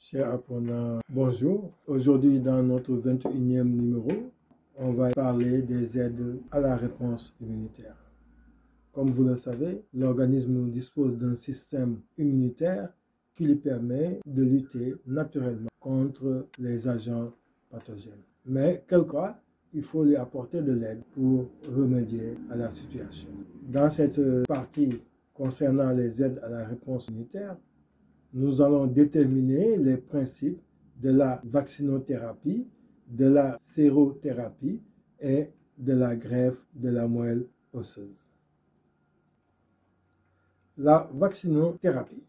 Chers apprenants, bonjour. Aujourd'hui, dans notre 21e numéro, on va parler des aides à la réponse immunitaire. Comme vous le savez, l'organisme dispose d'un système immunitaire qui lui permet de lutter naturellement contre les agents pathogènes. Mais quelquefois, il faut lui apporter de l'aide pour remédier à la situation. Dans cette partie concernant les aides à la réponse immunitaire, nous allons déterminer les principes de la vaccinothérapie, de la sérothérapie et de la greffe de la moelle osseuse. La vaccinothérapie,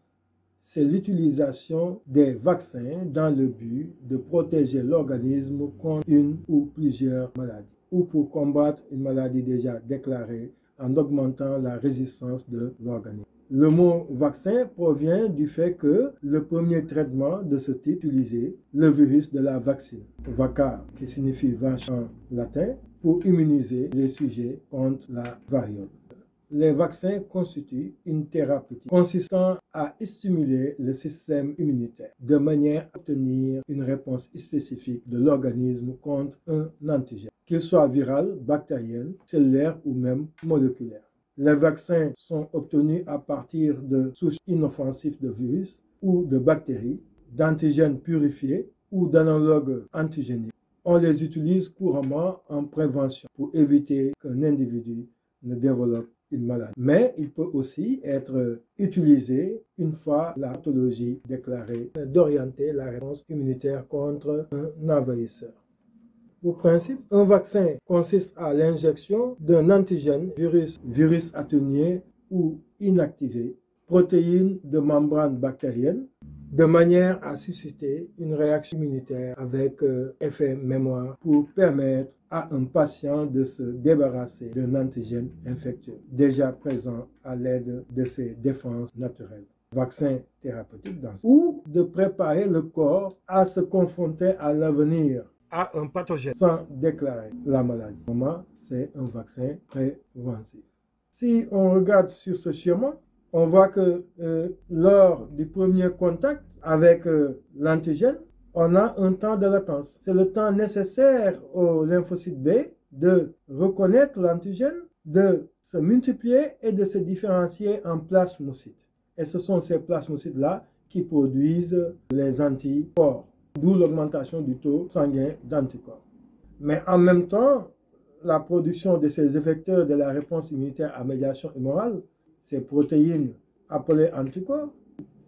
c'est l'utilisation des vaccins dans le but de protéger l'organisme contre une ou plusieurs maladies ou pour combattre une maladie déjà déclarée en augmentant la résistance de l'organisme. Le mot vaccin provient du fait que le premier traitement de ce type utilisait le virus de la vaccine, vacca, qui signifie vache en latin, pour immuniser les sujets contre la variole. Les vaccins constituent une thérapie consistant à stimuler le système immunitaire de manière à obtenir une réponse spécifique de l'organisme contre un antigène, qu'il soit viral, bactérien, cellulaire ou même moléculaire. Les vaccins sont obtenus à partir de souches inoffensives de virus ou de bactéries, d'antigènes purifiés ou d'analogues antigéniques. On les utilise couramment en prévention pour éviter qu'un individu ne développe une maladie. Mais il peut aussi être utilisé une fois la pathologie déclarée d'orienter la réponse immunitaire contre un envahisseur. Pour principe, un vaccin consiste à l'injection d'un antigène, virus atténué ou inactivé, protéine de membrane bactérienne, de manière à susciter une réaction immunitaire avec effet mémoire pour permettre à un patient de se débarrasser d'un antigène infectieux déjà présent à l'aide de ses défenses naturelles. Vaccin thérapeutique ou de préparer le corps à se confronter à l'avenir à un pathogène sans déclarer la maladie. Moment, c'est un vaccin préventif. Si on regarde sur ce schéma, on voit que lors du premier contact avec l'antigène, on a un temps de latence. C'est le temps nécessaire au lymphocyte B de reconnaître l'antigène, de se multiplier et de se différencier en plasmocytes. Et ce sont ces plasmocytes-là qui produisent les anticorps, d'où l'augmentation du taux sanguin d'anticorps. Mais en même temps, la production de ces effecteurs de la réponse immunitaire à médiation humorale, ces protéines appelées anticorps,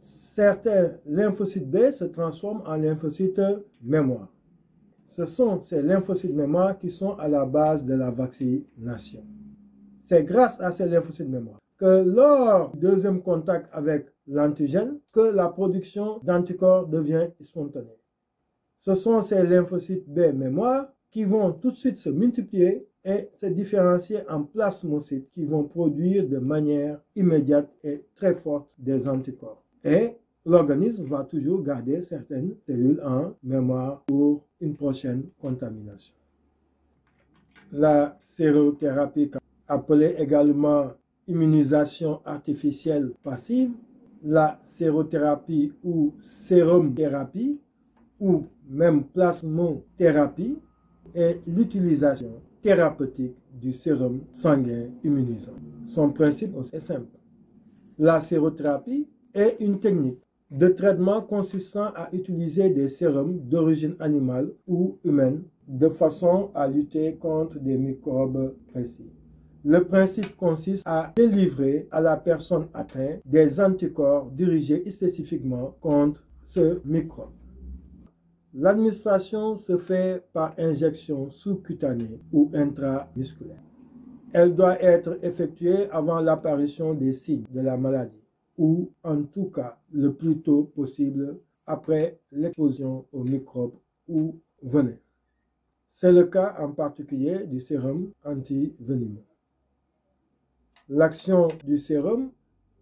certains lymphocytes B se transforment en lymphocytes mémoire. Ce sont ces lymphocytes mémoire qui sont à la base de la vaccination. C'est grâce à ces lymphocytes mémoire que lors du deuxième contact avec l'antigène, que la production d'anticorps devient spontanée. Ce sont ces lymphocytes B mémoire qui vont tout de suite se multiplier et se différencier en plasmocytes qui vont produire de manière immédiate et très forte des anticorps. Et l'organisme va toujours garder certaines cellules en mémoire pour une prochaine contamination. La sérothérapie, appelée également immunisation artificielle passive, la sérothérapie ou sérumthérapie, ou même plasmothérapie, est l'utilisation thérapeutique du sérum sanguin immunisant. Son principe est simple. La sérothérapie est une technique de traitement consistant à utiliser des sérums d'origine animale ou humaine de façon à lutter contre des microbes précis. Le principe consiste à délivrer à la personne atteinte des anticorps dirigés spécifiquement contre ce microbe. L'administration se fait par injection sous-cutanée ou intramusculaire. Elle doit être effectuée avant l'apparition des signes de la maladie ou en tout cas le plus tôt possible après l'exposition aux microbes ou venin. C'est le cas en particulier du sérum antivenimeux. L'action du sérum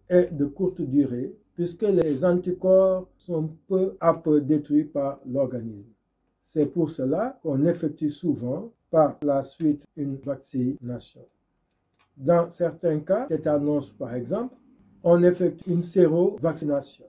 est de courte durée puisque les anticorps sont peu à peu détruits par l'organisme. C'est pour cela qu'on effectue souvent par la suite une vaccination. Dans certains cas, tétanos par exemple, on effectue une sérovaccination,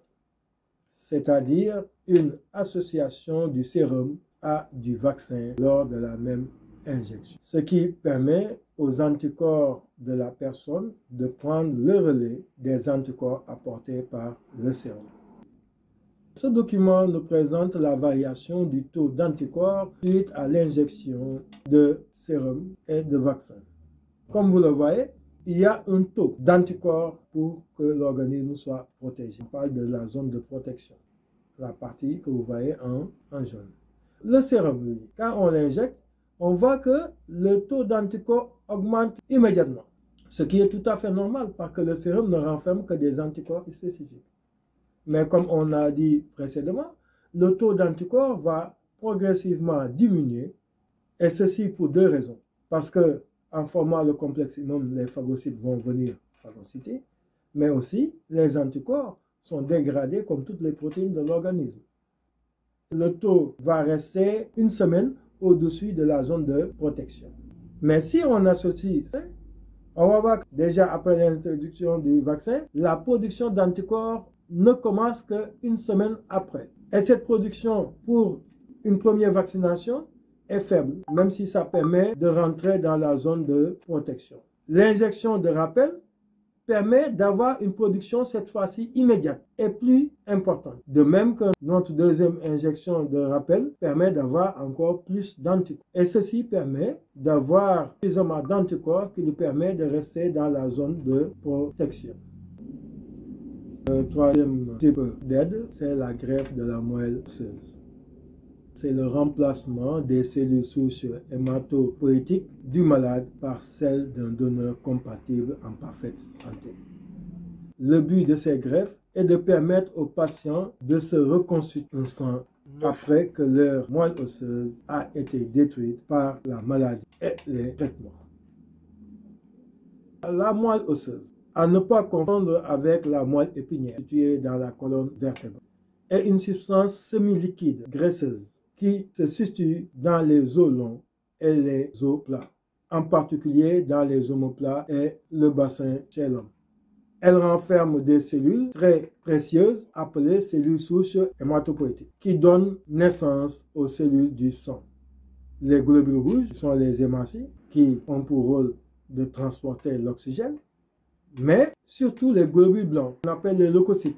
c'est-à-dire une association du sérum à du vaccin lors de la même injection, ce qui permet aux anticorps de la personne de prendre le relais des anticorps apportés par le sérum. Ce document nous présente la variation du taux d'anticorps suite à l'injection de sérum et de vaccin. Comme vous le voyez, il y a un taux d'anticorps pour que l'organisme soit protégé. On parle de la zone de protection, la partie que vous voyez en jaune. Le sérum, lui, quand on l'injecte, on voit que le taux d'anticorps augmente immédiatement, ce qui est tout à fait normal parce que le sérum ne renferme que des anticorps spécifiques. Mais comme on a dit précédemment, le taux d'anticorps va progressivement diminuer, et ceci pour deux raisons. Parce que en formant le complexe immun, les phagocytes vont venir phagocyter, mais aussi les anticorps sont dégradés comme toutes les protéines de l'organisme. Le taux va rester une semaine au-dessus de la zone de protection. Mais si on associe ça, on va voir que déjà après l'introduction du vaccin, la production d'anticorps ne commence qu'une semaine après. Et cette production pour une première vaccination est faible, même si ça permet de rentrer dans la zone de protection. L'injection de rappel permet d'avoir une production cette fois-ci immédiate et plus importante. De même que notre deuxième injection de rappel permet d'avoir encore plus d'anticorps. Et ceci permet d'avoir suffisamment d'anticorps qui nous permet de rester dans la zone de protection. Le troisième type d'aide, c'est la greffe de la moelle osseuse. C'est le remplacement des cellules souches hématopoïétiques du malade par celles d'un donneur compatible en parfaite santé. Le but de ces greffes est de permettre aux patients de se reconstituer un sang après que leur moelle osseuse a été détruite par la maladie et les traitements. La moelle osseuse, à ne pas confondre avec la moelle épinière située dans la colonne vertébrale, est une substance semi-liquide, graisseuse, qui se situe dans les os longs et les os plats, en particulier dans les omoplates et le bassin chez l'homme. Elle renferme des cellules très précieuses appelées cellules souches hématopoïétiques, qui donnent naissance aux cellules du sang. Les globules rouges sont les hémocytes, qui ont pour rôle de transporter l'oxygène, mais surtout les globules blancs, qu'on appelle les leucocytes,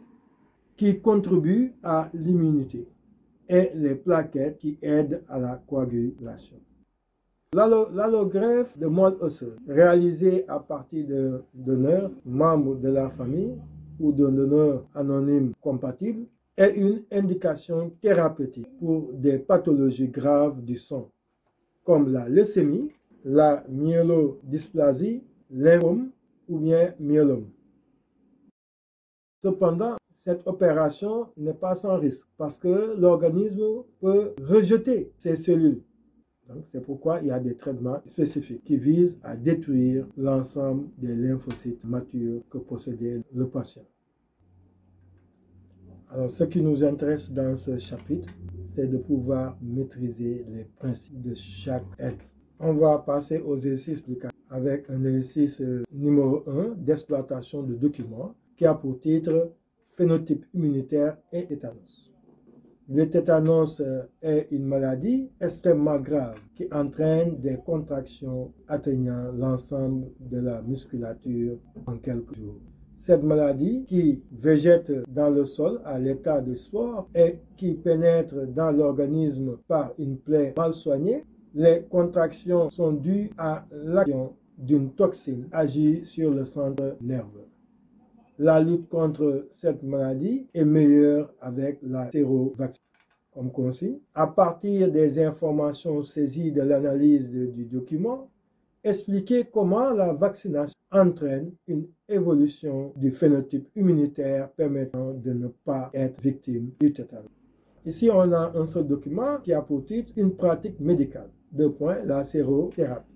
qui contribuent à l'immunité, et les plaquettes qui aident à la coagulation. L'allogreffe de moelle osseuse, réalisée à partir de donneurs membres de la famille ou d'un donneur anonyme compatible, est une indication thérapeutique pour des pathologies graves du sang, comme la leucémie, la myélodysplasie, lymphome ou bien myélome. Cependant, cette opération n'est pas sans risque parce que l'organisme peut rejeter ces cellules. C'est pourquoi il y a des traitements spécifiques qui visent à détruire l'ensemble des lymphocytes matures que possédait le patient. Alors, ce qui nous intéresse dans ce chapitre, c'est de pouvoir maîtriser les principes de chaque être. On va passer aux exercices du cas avec un exercice numéro 1 d'exploitation de documents qui a pour titre phénotype immunitaire et tétanos. Le tétanos est une maladie extrêmement grave qui entraîne des contractions atteignant l'ensemble de la musculature en quelques jours. Cette maladie qui végète dans le sol à l'état de spore et qui pénètre dans l'organisme par une plaie mal soignée, les contractions sont dues à l'action d'une toxine agit sur le centre nerveux. La lutte contre cette maladie est meilleure avec la sérovaccination. Comme consigne, à partir des informations saisies de l'analyse du document, expliquer comment la vaccination entraîne une évolution du phénotype immunitaire permettant de ne pas être victime du tétanos. Ici, on a un seul document qui a pour titre une pratique médicale. La sérothérapie.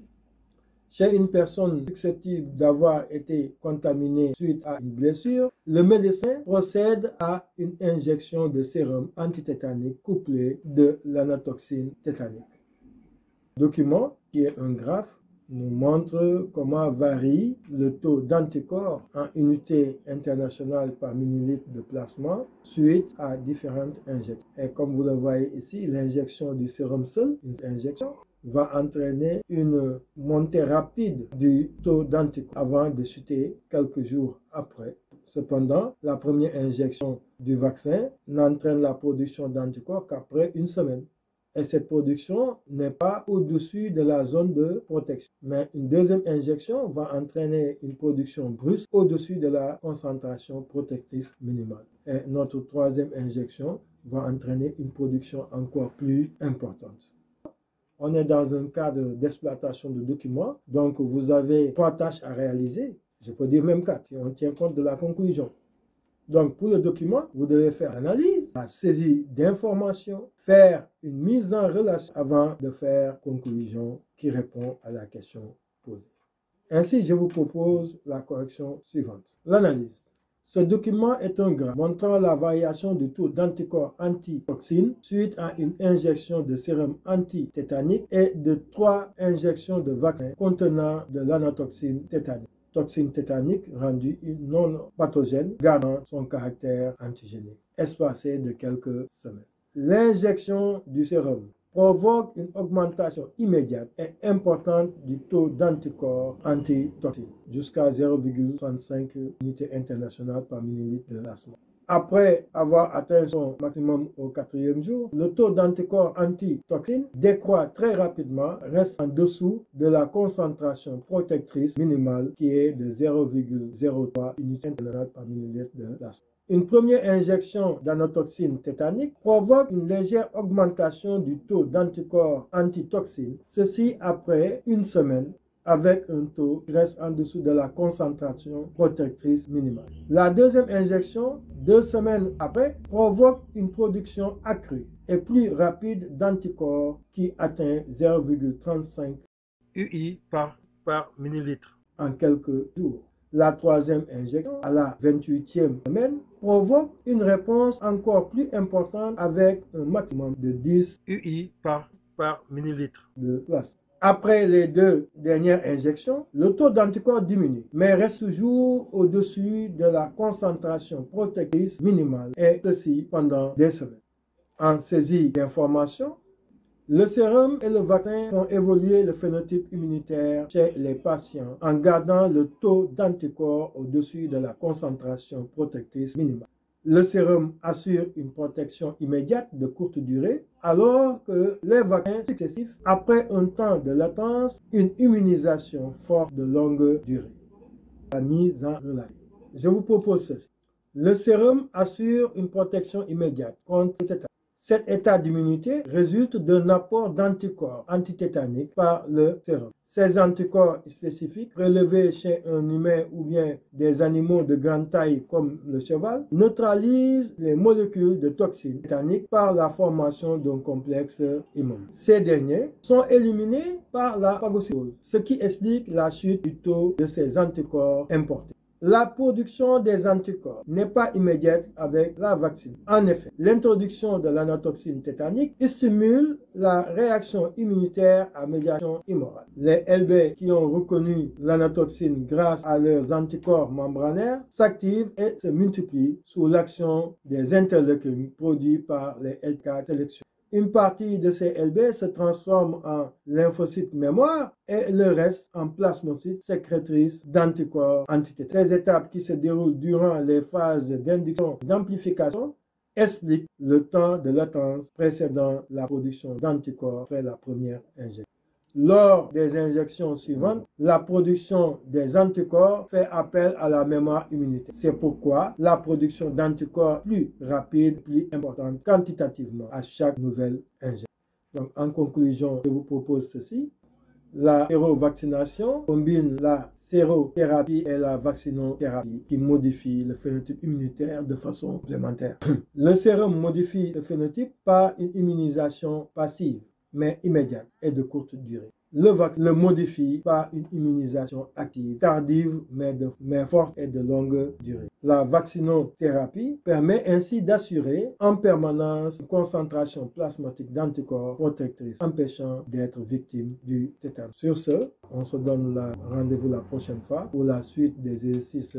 Chez une personne susceptible d'avoir été contaminée suite à une blessure, le médecin procède à une injection de sérum antitétanique couplé de l'anatoxine tétanique. Le document, qui est un graphe, nous montre comment varie le taux d'anticorps en unité internationale par millilitre de plasma suite à différentes injections. Et comme vous le voyez ici, l'injection du sérum seul, une injection, va entraîner une montée rapide du taux d'anticorps avant de chuter quelques jours après. Cependant, la première injection du vaccin n'entraîne la production d'anticorps qu'après une semaine. Et cette production n'est pas au-dessus de la zone de protection. Mais une deuxième injection va entraîner une production brusque au-dessus de la concentration protectrice minimale. Et notre troisième injection va entraîner une production encore plus importante. On est dans un cadre d'exploitation de documents, donc vous avez 3 tâches à réaliser. Je peux dire même 4, si on tient compte de la conclusion. Donc, pour le document, vous devez faire l'analyse, la saisie d'informations, faire une mise en relation avant de faire conclusion qui répond à la question posée. Ainsi, je vous propose la correction suivante. L'analyse. Ce document est un graphe montrant la variation du taux d'anticorps anti-toxine suite à une injection de sérum anti-tétanique et de 3 injections de vaccin contenant de l'anatoxine tétanique. Toxine tétanique rendue non pathogène, gardant son caractère antigénique, espacé de quelques semaines. L'injection du sérum provoque une augmentation immédiate et importante du taux d'anticorps anti-toxine, jusqu'à 0,65 unités internationales par millilitre de plasma. Après avoir atteint son maximum au 4e jour, le taux d'anticorps anti-toxine décroît très rapidement, reste en dessous de la concentration protectrice minimale qui est de 0,03 unités internationales par millilitre de plasma. Une première injection d'anotoxine tétanique provoque une légère augmentation du taux d'anticorps anti-toxine, ceci après une semaine, avec un taux qui reste en dessous de la concentration protectrice minimale. La deuxième injection, 2 semaines après, provoque une production accrue et plus rapide d'anticorps qui atteint 0,35 UI par millilitre en quelques jours. La troisième injection, à la 28e semaine, provoque une réponse encore plus importante avec un maximum de 10 UI par millilitre de plasma. Après les 2 dernières injections, le taux d'anticorps diminue, mais reste toujours au-dessus de la concentration protectrice minimale, et ceci pendant des semaines. En saisie d'informations, le sérum et le vaccin font évoluer le phénotype immunitaire chez les patients en gardant le taux d'anticorps au-dessus de la concentration protectrice minimale. Le sérum assure une protection immédiate de courte durée, alors que les vaccins successifs, après un temps de latence, une immunisation forte de longue durée. La mise en relation. Je vous propose ceci. Le sérum assure une protection immédiate contre le tétanos. Cet état d'immunité résulte d'un apport d'anticorps antitétaniques par le sérum. Ces anticorps spécifiques, prélevés chez un humain ou bien des animaux de grande taille comme le cheval, neutralisent les molécules de toxines tétaniques par la formation d'un complexe immune. Ces derniers sont éliminés par la phagocytose, ce qui explique la chute du taux de ces anticorps importés. La production des anticorps n'est pas immédiate avec la vaccine. En effet, l'introduction de l'anatoxine tétanique stimule la réaction immunitaire à médiation immorale. Les LB qui ont reconnu l'anatoxine grâce à leurs anticorps membranaires s'activent et se multiplient sous l'action des interleukines produits par les L4 sélections. Une partie de ces LB se transforme en lymphocytes mémoire et le reste en plasmocytes sécrétrices d'anticorps antitétaniques. Ces étapes qui se déroulent durant les phases d'induction et d'amplification expliquent le temps de latence précédant la production d'anticorps après la première injection. Lors des injections suivantes, la production des anticorps fait appel à la mémoire immunitaire. C'est pourquoi la production d'anticorps plus rapide, plus importante quantitativement à chaque nouvelle injection. Donc, en conclusion, je vous propose ceci. La sérovaccination combine la sérothérapie et la vaccinothérapie qui modifie le phénotype immunitaire de façon complémentaire. Le sérum modifie le phénotype par une immunisation passive, mais immédiate et de courte durée. le modifie par une immunisation active, tardive mais forte et de longue durée. La vaccinothérapie permet ainsi d'assurer en permanence une concentration plasmatique d'anticorps protectrices, empêchant d'être victime du tétanos. Sur ce, on se donne rendez-vous la prochaine fois pour la suite des exercices.